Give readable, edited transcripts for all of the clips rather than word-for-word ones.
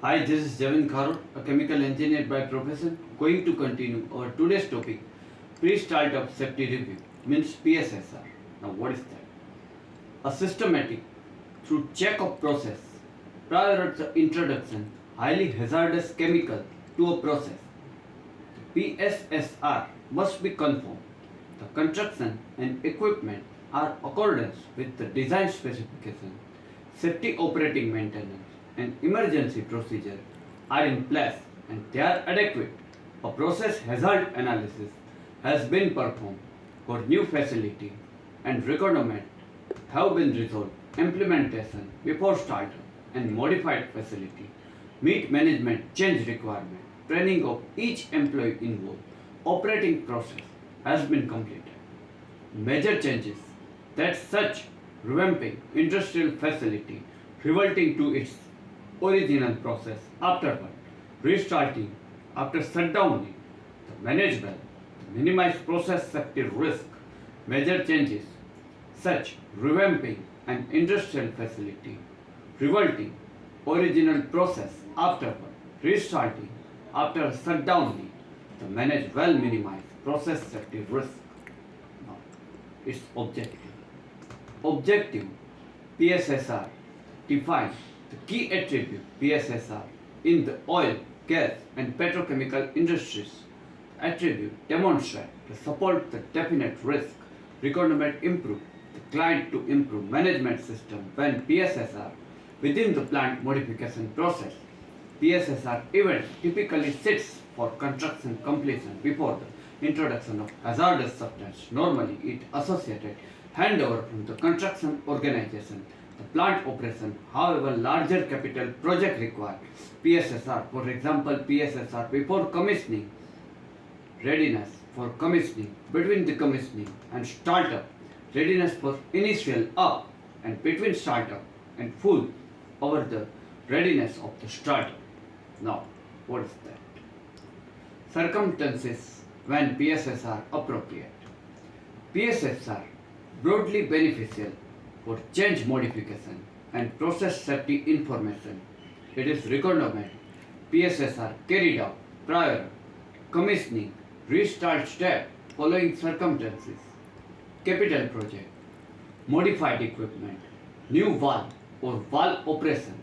Hi, this is Javin Kharor, a chemical engineer by profession, going to continue our today's topic, Pre-Startup Safety Review, means PSSR. Now, what is that? A systematic, through check of process, prior to the introduction, highly hazardous chemical to a process. PSSR must be conformed. The construction and equipment are accordance with the design specification, safety operating maintenance, and emergency procedure are in place and they are adequate. A process hazard analysis has been performed for new facility and requirement have been resolved. Implementation before startup and modified facility meet management change requirement. Training of each employee involved. Operating process has been completed. Major changes that such revamping industrial facility reverting to its original process afterward, restarting after shutdowning, the manage well, the minimize process safety risk, major changes such revamping an industrial facility, reverting original process afterward, restarting after shutdowning, the manage well minimize process safety risk. Now, its objective. Objective PSSR defines the key attribute PSSR in the oil, gas, and petrochemical industries. Attribute demonstrate to support the definite risk requirement improve the client to improve management system when PSSR within the plant modification process. PSSR event typically sits for construction completion before the introduction of hazardous substance. Normally, it associated handover from the construction organization. The plant operation, however, larger capital project require PSSR. For example, PSSR before commissioning, readiness for commissioning, between the commissioning and startup, readiness for initial up and between startup and full over the readiness of the startup. Now, what is that? Circumstances when PSSR appropriate. PSSR broadly beneficial for change modification and process safety information. It is requirement PSSR carried out prior commissioning, restart step following circumstances, capital project, modified equipment, new valve or valve operation,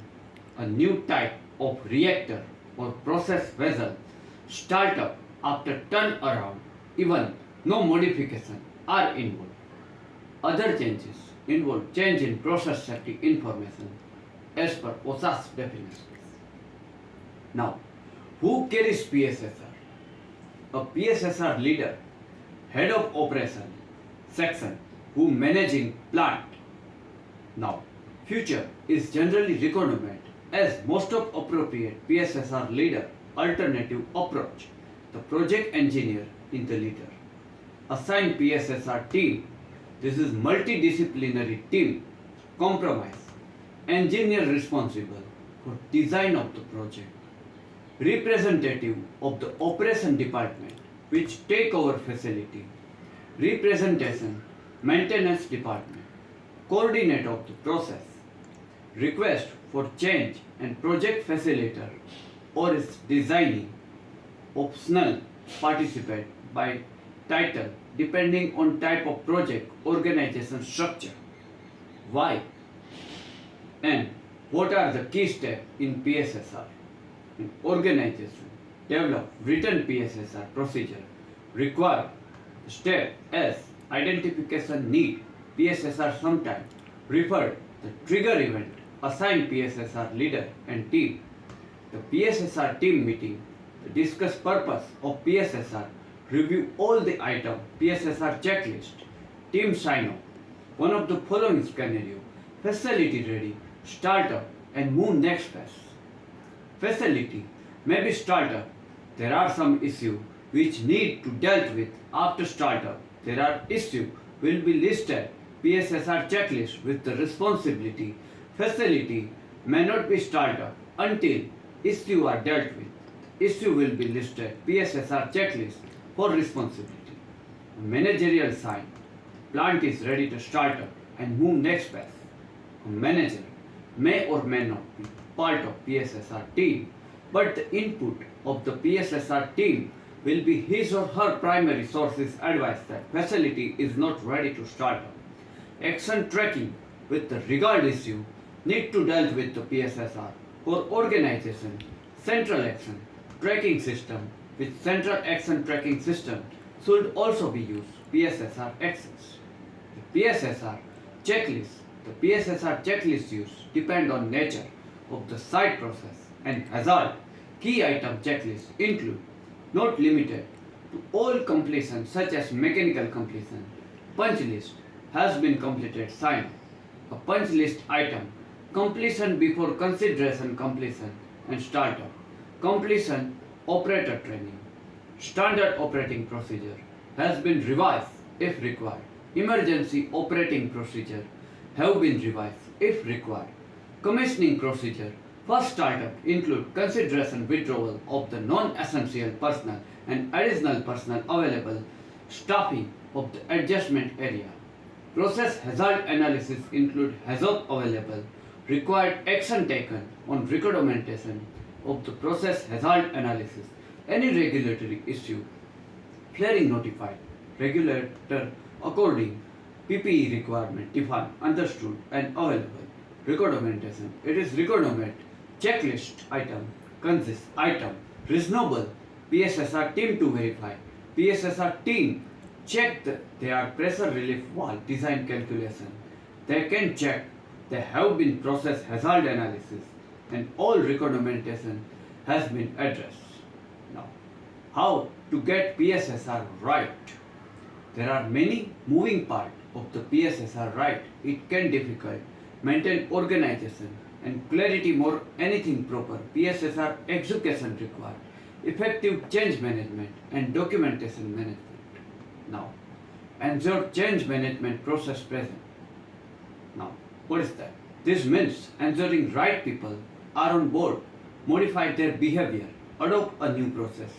a new type of reactor or process vessel, startup after turnaround, even no modification are involved. Other changes involve change in process safety information as per OSHA's definitions. Now, who carries PSSR? A PSSR leader, head of operation section who managing plant. Now, future is generally requirement as most of appropriate PSSR leader alternative approach. The project engineer in the leader. Assign PSSR team. This is multidisciplinary team. Compromise. Engineer responsible for design of the project. Representative of the operation department which take over facility. Representation maintenance department. Coordinate of the process. Request for change and project facilitator or is designing. Optional participate by title depending on type of project, organization structure. Why? And what are the key steps in PSSR? In organization, develop written PSSR procedure. Require step as identification need. PSSR sometime referred the trigger event. Assign PSSR leader and team. The PSSR team meeting. The discuss purpose of PSSR. Review all the item PSSR checklist. Team sign off. One of the following scenario. Facility ready. Startup and move next phase. Facility may be startup. There are some issues which need to dealt with after startup. There are issues will be listed PSSR checklist with the responsibility. Facility may not be startup until issues are dealt with. Issue will be listed PSSR checklist for responsibility. Managerial sign. Plant is ready to start up and move next phase. A manager may or may not be part of PSSR team, but the input of the PSSR team will be his or her primary source's advice that facility is not ready to start up. Action tracking with the regard issue need to deal with the PSSR or organization central action tracking system with central action tracking system should also be used PSSR actions. The PSSR checklist The PSSR checklist use depend on nature of the site process and hazard. Key item checklist include not limited to all completion such as mechanical completion. Punch list has been completed sign. A punch list item completion before consideration completion and startup. Completion operator training. Standard operating procedure has been revised if required. Emergency operating procedure have been revised if required. Commissioning procedure for startup include consideration withdrawal of the non-essential personnel and additional personnel available, staffing of the adjustment area. Process hazard analysis include hazard available, required action taken on documentation of the process hazard analysis, any regulatory issue, flaring notified, regulator according PPE requirement defined, understood and available. Documentation. It is requirement checklist item consists item reasonable PSSR team to verify. PSSR team check their pressure relief valve design calculation. They can check they have been process hazard analysis and all documentation has been addressed. Now, how to get PSSR right? There are many moving parts of the PSSR right. It can difficult maintain organization and clarity more anything proper. PSSR execution required effective change management and documentation management. Now, ensure change management process present. Now, what is that? This means ensuring right people are on board, modify their behavior, adopt a new process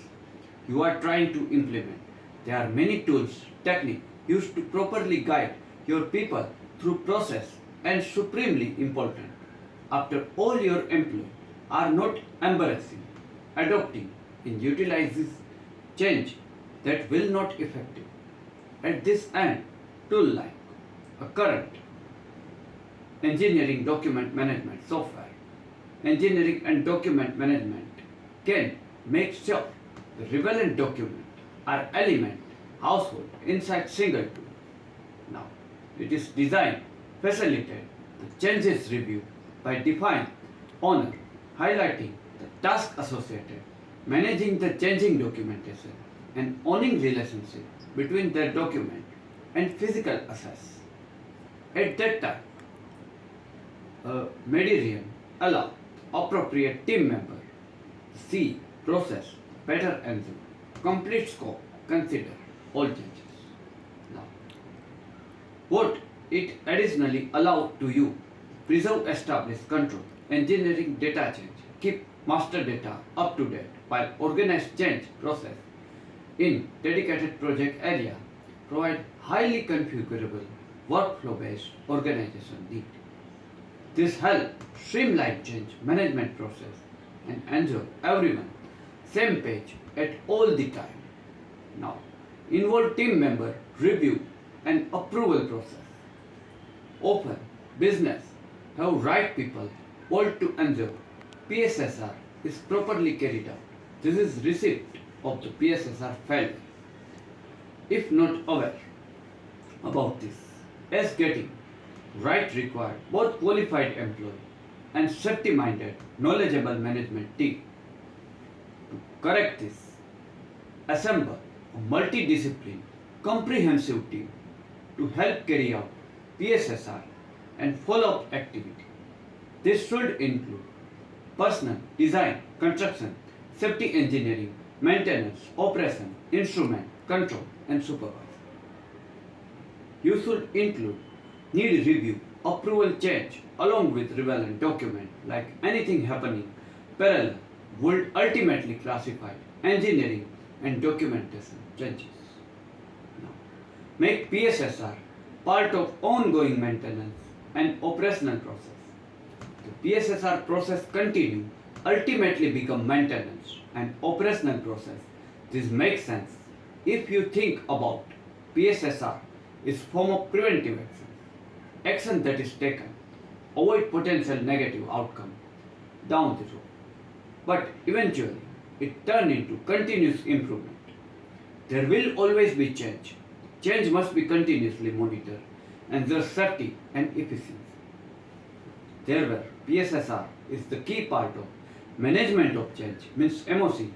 you are trying to implement. There are many tools, techniques used to properly guide your people through process and supremely important. After all your employees are not embarrassing, adopting and utilizes change that will not effective. At this end, tool like a current engineering document management software, engineering and document management can make sure the relevant document or element household inside single tool. Now, it is designed facilitate the changes review by defining owner, highlighting the task associated, managing the changing documentation, and owning relationship between their document and physical assets. At that time, a median allow appropriate team member see process better and complete scope consider all changes. Now, what it additionally allow to you preserve established control, engineering data change, keep master data up to date while organized change process in dedicated project area, provide highly configurable workflow based organization need. This help streamline change management process and ensure everyone same page at all the time. Now, involve team member review and approval process. Often, business have right people want to ensure PSSR is properly carried out. This is receipt of the PSSR failure. If not aware about this, as getting right required both qualified employee and safety-minded, knowledgeable management team. To correct this, assemble a multidisciplinary, comprehensive team to help carry out PSSR and follow-up activity. This should include personnel, design, construction, safety engineering, maintenance, operation, instrument, control, and supervision. You should include need review, approval change, along with relevant document like anything happening parallel would ultimately classify engineering and documentation changes. Now, make PSSR part of ongoing maintenance and operational process. The PSSR process continue, ultimately become maintenance and operational process. This makes sense if you think about PSSR is form of preventive action. Action that is taken avoid potential negative outcome down the road. But eventually it turns into continuous improvement. There will always be change. Change must be continuously monitored and thus safety and efficiency. Therefore, PSSR is the key part of management of change, means MOC,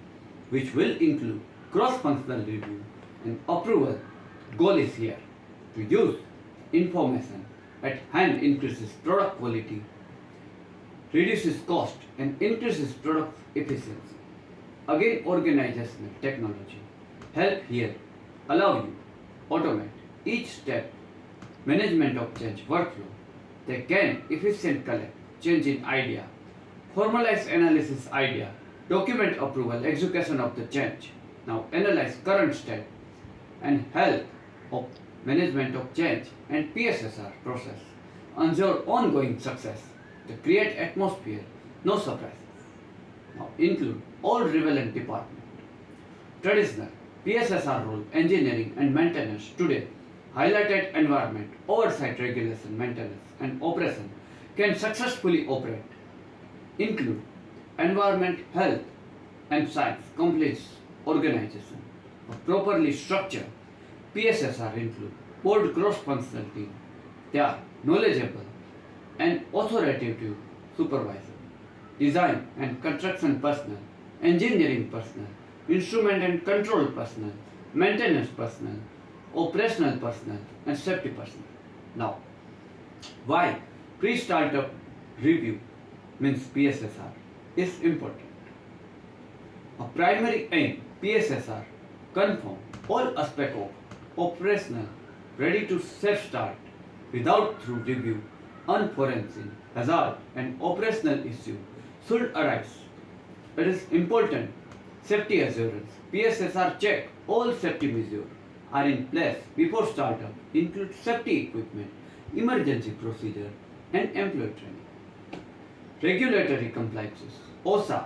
which will include cross-functional review and approval. Goal is here to use information at hand increases product quality, reduces cost and increases product efficiency. Again, organizational technology help here allow you automate each step management of change workflow. They can efficient collect change in idea, formalize analysis idea, document approval, execution of the change. Now analyze current state and help of management of change and PSSR process ensure ongoing success. They create atmosphere, no surprises. Now include all relevant departments. Traditional PSSR role, engineering and maintenance today highlighted environment, oversight, regulation, maintenance and operation can successfully operate. Include environment, health and science complete organization. A properly structured PSSR include board cross-functional team. They are knowledgeable and authoritative supervisor, design and construction personnel, engineering personnel, instrument and control personnel, maintenance personnel, operational personnel and safety personnel. Now, why pre-startup review means PSSR is important. A primary aim PSSR confirm all aspects of operational ready to safe start without through review unforeseen hazard and operational issue should arise. It is important safety assurance. PSSR check all safety measures are in place before startup, include safety equipment, emergency procedure and employee training. Regulatory compliances. OSA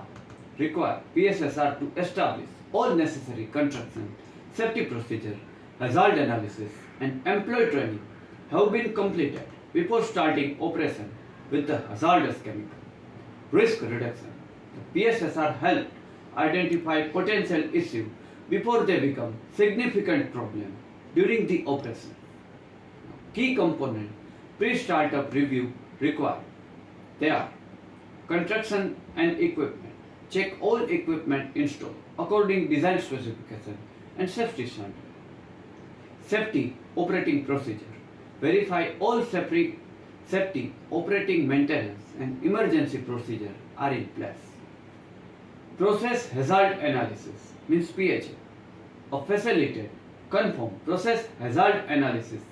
require PSSR to establish all necessary construction, safety procedure, hazard analysis and employee training have been completed before starting operation with the hazardous chemical. Risk reduction. The PSSR help identify potential issue before they become significant problem during the operation. Key component pre-startup review required. They are construction and equipment. Check all equipment installed according design specification and safety standard. Safety operating procedure. Verify all safety operating maintenance and emergency procedure are in place. Process hazard analysis means PHA. A facilitated, confirmed process hazard analysis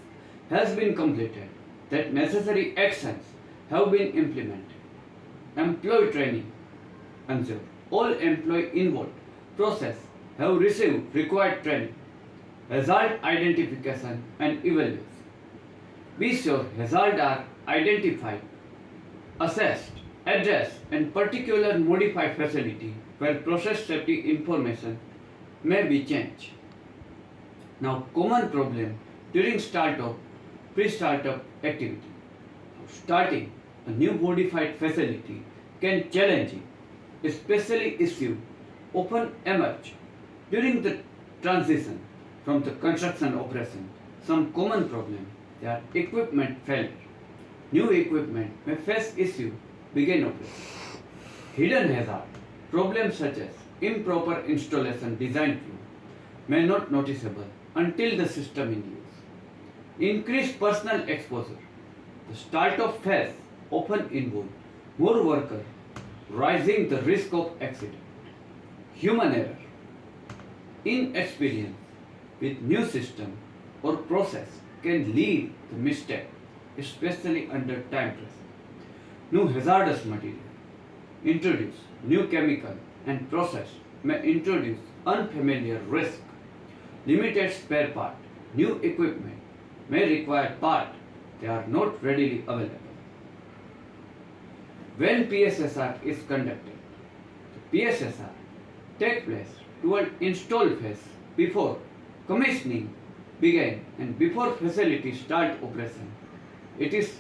has been completed that necessary actions have been implemented. Employee training ensure all employee involved process have received required training. Hazard identification and evaluation. Be sure hazards are identified, assessed, addressed and particular modify facility where process safety information may be changed. Now common problem during startup, pre-startup activity. Starting a new modified facility can challenging, especially issue often emerge during the transition from the construction operation. Some common problem, they are equipment failure. New equipment may face issue begin operation. Hidden hazard, problems such as improper installation design flow may not noticeable until the system in use. Increased personal exposure. The startup phase often involve more workers, rising the risk of accident. Human error. Inexperience with new system or process can lead to mistake, especially under time pressure. New hazardous material. Introduce new chemical and process may introduce unfamiliar risk. Limited spare part. New equipment may require part they are not readily available. When PSSR is conducted, the PSSR take place toward install phase before commissioning begin and before facility start operation. It is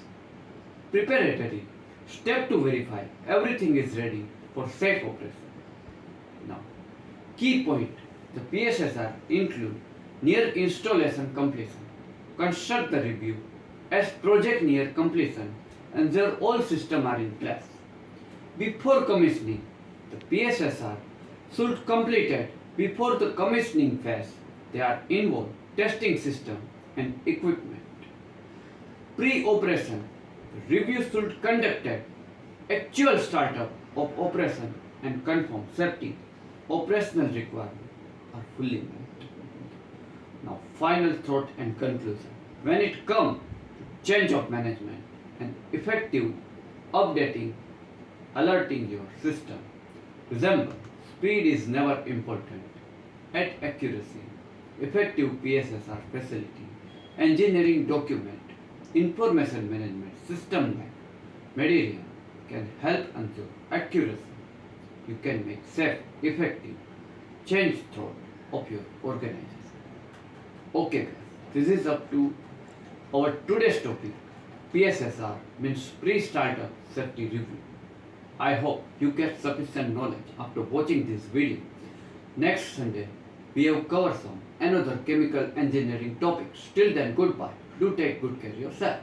preparatory step to verify everything is ready for safe operation. Now, key point, the PSSR include near installation completion, construct the review as project near completion and their all system are in place. Before commissioning, the PSSR should completed before the commissioning phase. They are involved testing system and equipment. Pre-operation, review should conducted actual startup of operation and confirm safety operational requirements are fully met. Now, final thought and conclusion. When it comes to change of management and effective updating, alerting your system, remember, speed is never important. At accuracy, effective PSSR facility, engineering document, information management system like Medallion can help ensure accuracy. You can make safe, effective change thought of your organization. Okay guys, this is up to our today's topic. PSSR means pre-startup safety review. I hope you get sufficient knowledge after watching this video. Next Sunday, we have covered some another chemical engineering topics. Till then, goodbye. Do take good care of yourself.